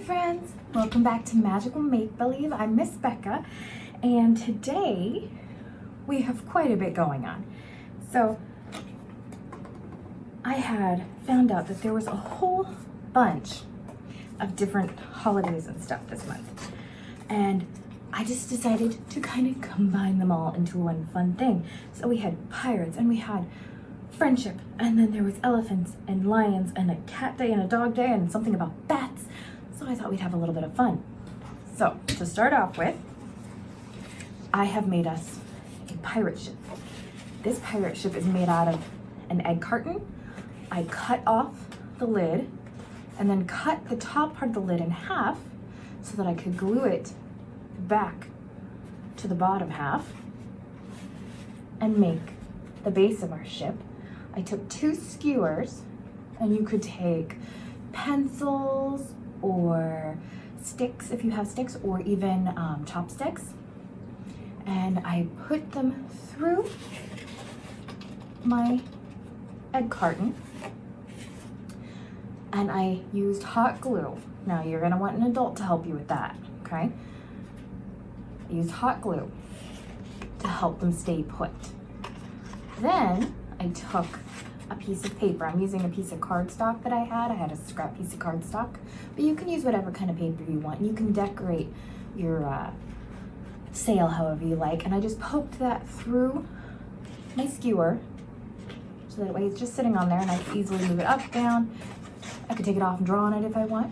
friends, welcome back to Magical Make Believe. I'm Miss Becca, and today we have quite a bit going on. So I had found out that there was a whole bunch of different holidays and stuff this month, and I just decided to kind of combine them all into one fun thing. So we had pirates, and we had friendship, and then there was elephants and lions and a cat day and a dog day and something about bats. So I thought we'd have a little bit of fun. So to start off with, I have made us a pirate ship. This pirate ship is made out of an egg carton. I cut off the lid and then cut the top part of the lid in half so that I could glue it back to the bottom half and make the base of our ship. I took 2 skewers, and you could take pencils or sticks if you have sticks, or even chopsticks, and I put them through my egg carton, and I used hot glue. Now you're gonna want an adult to help you with that, okay? I used hot glue to help them stay put. Then I took a piece of paper. I'm using a piece of cardstock that I had. I had a scrap piece of cardstock, but you can use whatever kind of paper you want. You can decorate your sail however you like. And I just poked that through my skewer so that way it's just sitting on there, and I can easily move it up, down. I could take it off and draw on it if I want.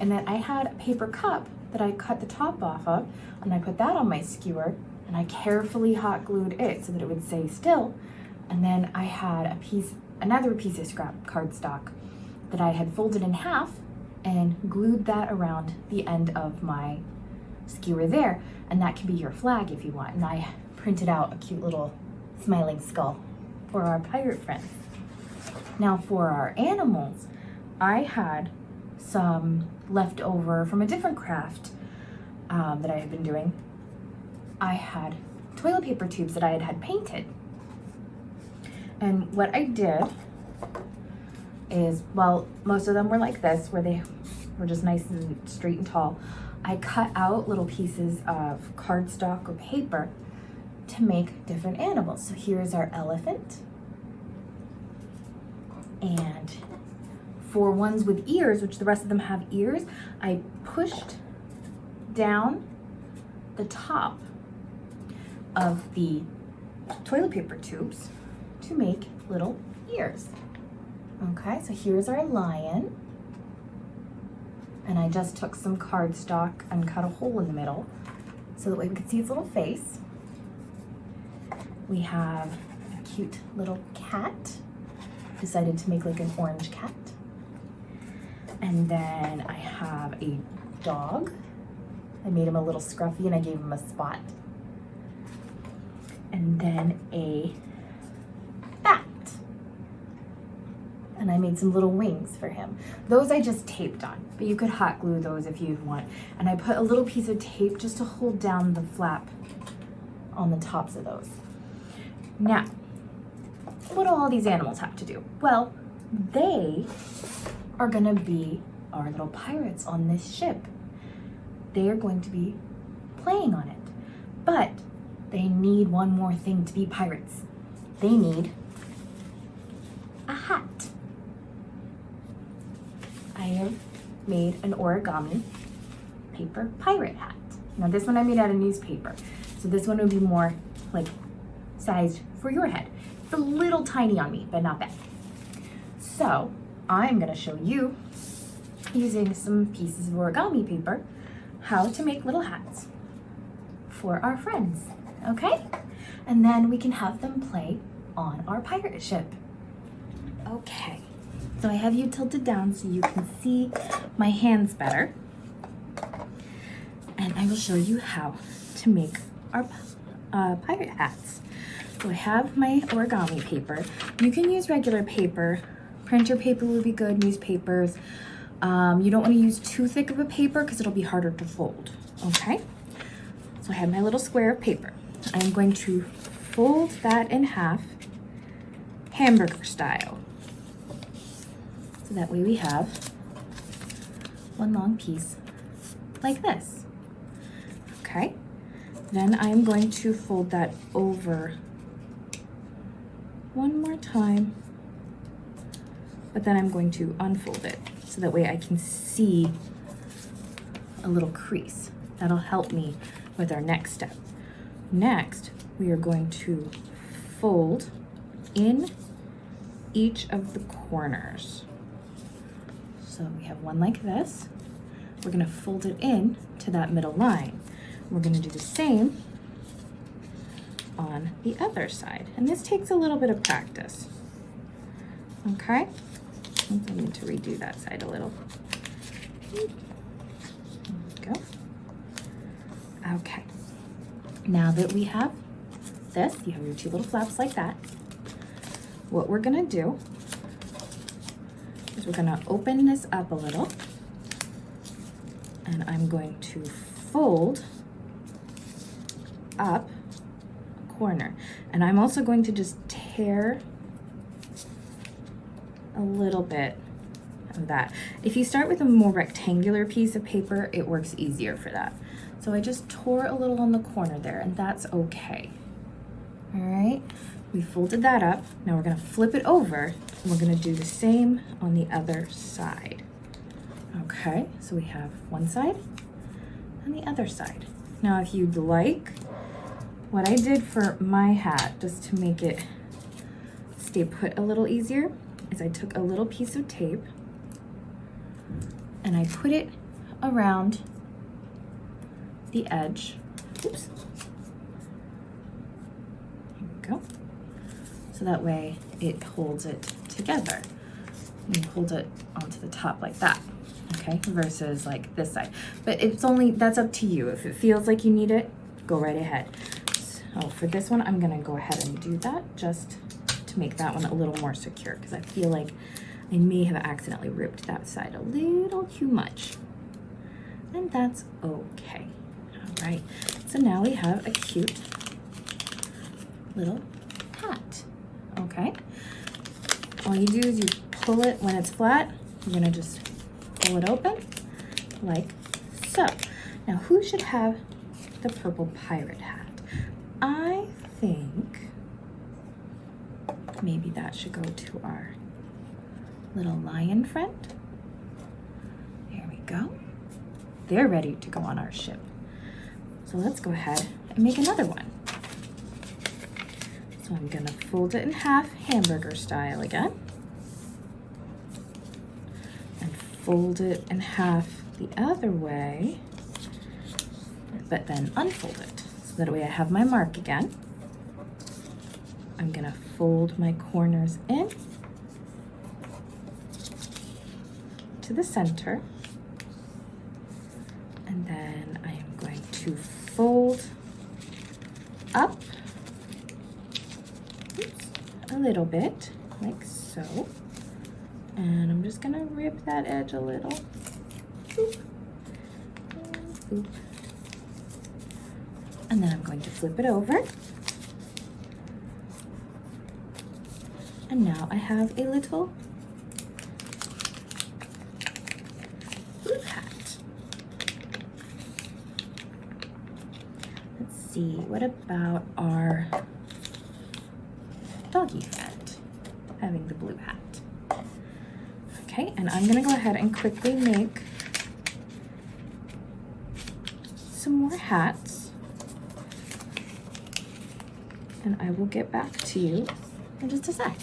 And then I had a paper cup that I cut the top off of, and I put that on my skewer, and I carefully hot glued it so that it would stay still. And then I had another piece of scrap cardstock that I had folded in half and glued that around the end of my skewer there. And that can be your flag if you want. And I printed out a cute little smiling skull for our pirate friends. Now for our animals, I had some left over from a different craft that I had been doing. I had toilet paper tubes that I had painted. And what I did is, well, most of them were like this, where they were just nice and straight and tall. I cut out little pieces of cardstock or paper to make different animals. So here's our elephant. And for ones with ears, which the rest of them have ears, I pushed down the top of the toilet paper tubes to make little ears. Okay, so here's our lion. And I just took some cardstock and cut a hole in the middle so that way we could see its little face. We have a cute little cat. Decided to make like an orange cat. And then I have a dog. I made him a little scruffy and I gave him a spot. And then a bat. And I made some little wings for him. Those I just taped on, but you could hot glue those if you'd want. And I put a little piece of tape just to hold down the flap on the tops of those. Now, what do all these animals have to do? Well, they are gonna be our little pirates on this ship. They are going to be playing on it, but they need one more thing to be pirates. They need a hat. I have made an origami paper pirate hat. Now this one I made out of newspaper, so this one would be more like sized for your head. It's a little tiny on me, but not bad. So I'm gonna show you, using some pieces of origami paper, how to make little hats for our friends, okay? And then we can have them play on our pirate ship. Okay, so I have you tilted down so you can see my hands better. And I will show you how to make our pirate hats. So I have my origami paper. You can use regular paper. Printer paper would be good, newspapers. You don't want to use too thick of a paper because it'll be harder to fold, okay? So I have my little square of paper. I'm going to fold that in half, hamburger style. So that way we have one long piece like this. Okay, then I'm going to fold that over one more time, but then I'm going to unfold it so that way I can see a little crease. That'll help me with our next step. Next, we are going to fold in each of the corners. So we have one like this. We're gonna fold it in to that middle line. We're gonna do the same on the other side. And this takes a little bit of practice. Okay? I need to redo that side a little. There we go. Okay. Now that we have this, you have your two little flaps like that. What we're gonna do is we're gonna open this up a little, and I'm going to fold up a corner. And I'm also going to just tear a little bit of that. If you start with a more rectangular piece of paper, it works easier for that. So I just tore a little on the corner there, and that's okay. All right, we folded that up. Now we're gonna flip it over, and we're gonna do the same on the other side. Okay, so we have one side and the other side. Now, if you'd like, what I did for my hat, just to make it stay put a little easier, is I took a little piece of tape and I put it around the edge. Oops. There we go. So that way it holds it together. You hold it onto the top like that, okay? Versus like this side. But it's only, that's up to you. If it feels like you need it, go right ahead. So for this one, I'm gonna go ahead and do that just to make that one a little more secure, because I feel like I may have accidentally ripped that side a little too much. And that's okay. All right, so now we have a cute little hat, okay? All you do is you pull it when it's flat. You're gonna just pull it open like so. Now, who should have the purple pirate hat? I think maybe that should go to our little lion friend. There we go. They're ready to go on our ship. So let's go ahead and make another one. So I'm gonna fold it in half, hamburger style again. And fold it in half the other way, but then unfold it. So that way I have my mark again. I'm gonna fold my corners in to the center. And then I am going to fold up a little bit, like so. And I'm just gonna rip that edge a little. Oop. And oop. And then I'm going to flip it over. And now I have a little blue hat. Let's see, what about our doggy friend having the blue hat? Okay, and I'm gonna go ahead and quickly make some more hats. And I will get back to you in just a sec.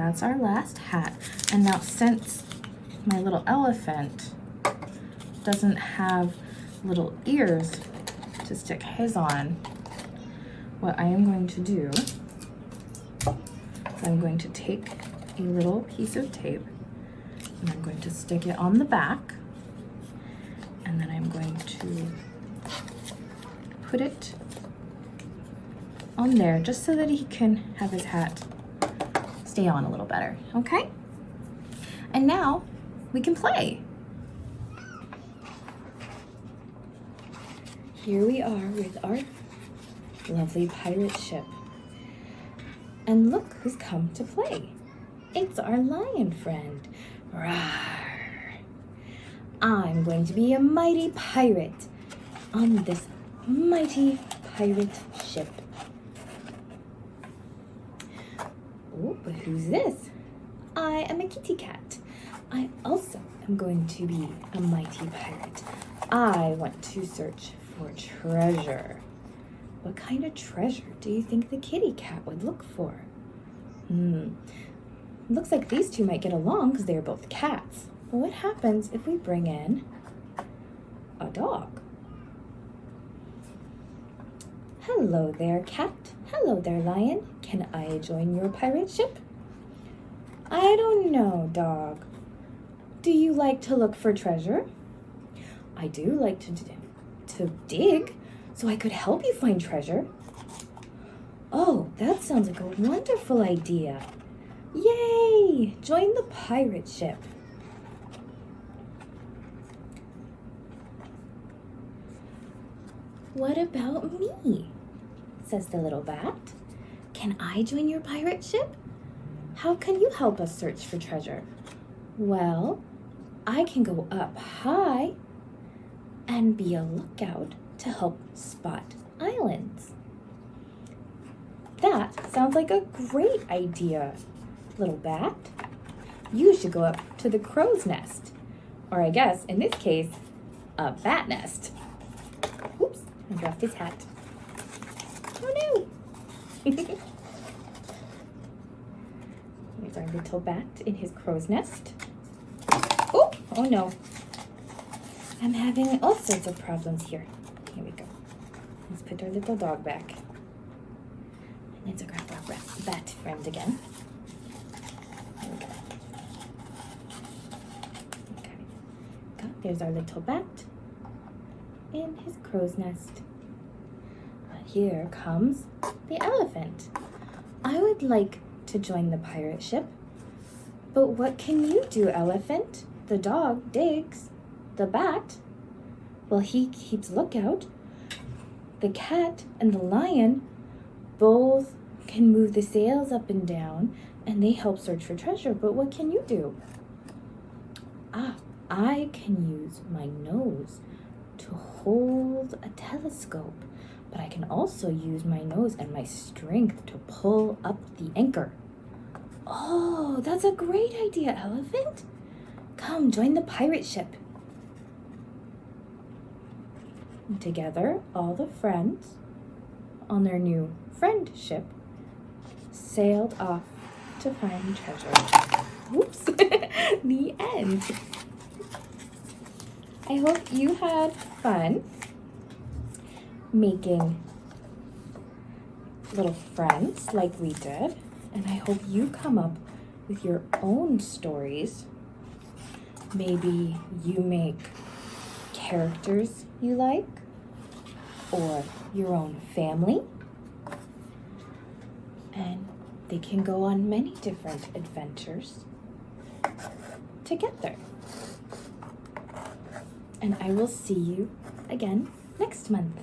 that's our last hat. And now since my little elephant doesn't have little ears to stick his on, what I am going to do, I'm going to take a little piece of tape and I'm going to stick it on the back, and then I'm going to put it on there just so that he can have his hat stay on a little better, okay? And now we can play. Here we are with our lovely pirate ship. And look who's come to play. It's our lion friend. Rawr. I'm going to be a mighty pirate on this mighty pirate ship. Oh, but who's this? I am a kitty cat. I also am going to be a mighty pirate. I want to search for treasure. What kind of treasure do you think the kitty cat would look for? Looks like these two might get along because they're both cats. But what happens if we bring in a dog? Hello there, cat. Hello there, lion. Can I join your pirate ship? I don't know, dog. Do you like to look for treasure? I do like to dig, so I could help you find treasure. Oh, that sounds like a wonderful idea. Yay! Join the pirate ship. What about me? Says the little bat. Can I join your pirate ship? How can you help us search for treasure? Well, I can go up high and be a lookout to help spot islands. That sounds like a great idea, little bat. You should go up to the crow's nest, or I guess, in this case, a bat nest. Oops, I dropped his hat. Oh no! Here's our little bat in his crow's nest. Oh no. I'm having all sorts of problems here. Here we go. Let's put our little dog back. Let's grab our bat friend again. There we go. Okay. There's our little bat in his crow's nest. But here comes the elephant. I would like to join the pirate ship. But what can you do, elephant? The dog digs. The bat, well, he keeps lookout. The cat and the lion both can move the sails up and down, and they help search for treasure. But what can you do? I can use my nose to hold a telescope, but I can also use my nose and my strength to pull up the anchor. Oh, that's a great idea, elephant. Come, join the pirate ship. Together, all the friends on their new friend ship sailed off to find treasure. Whoops, the end. I hope you had fun making little friends like we did, and I hope you come up with your own stories. Maybe you make characters you like, or your own family, and they can go on many different adventures together. And I will see you again next month.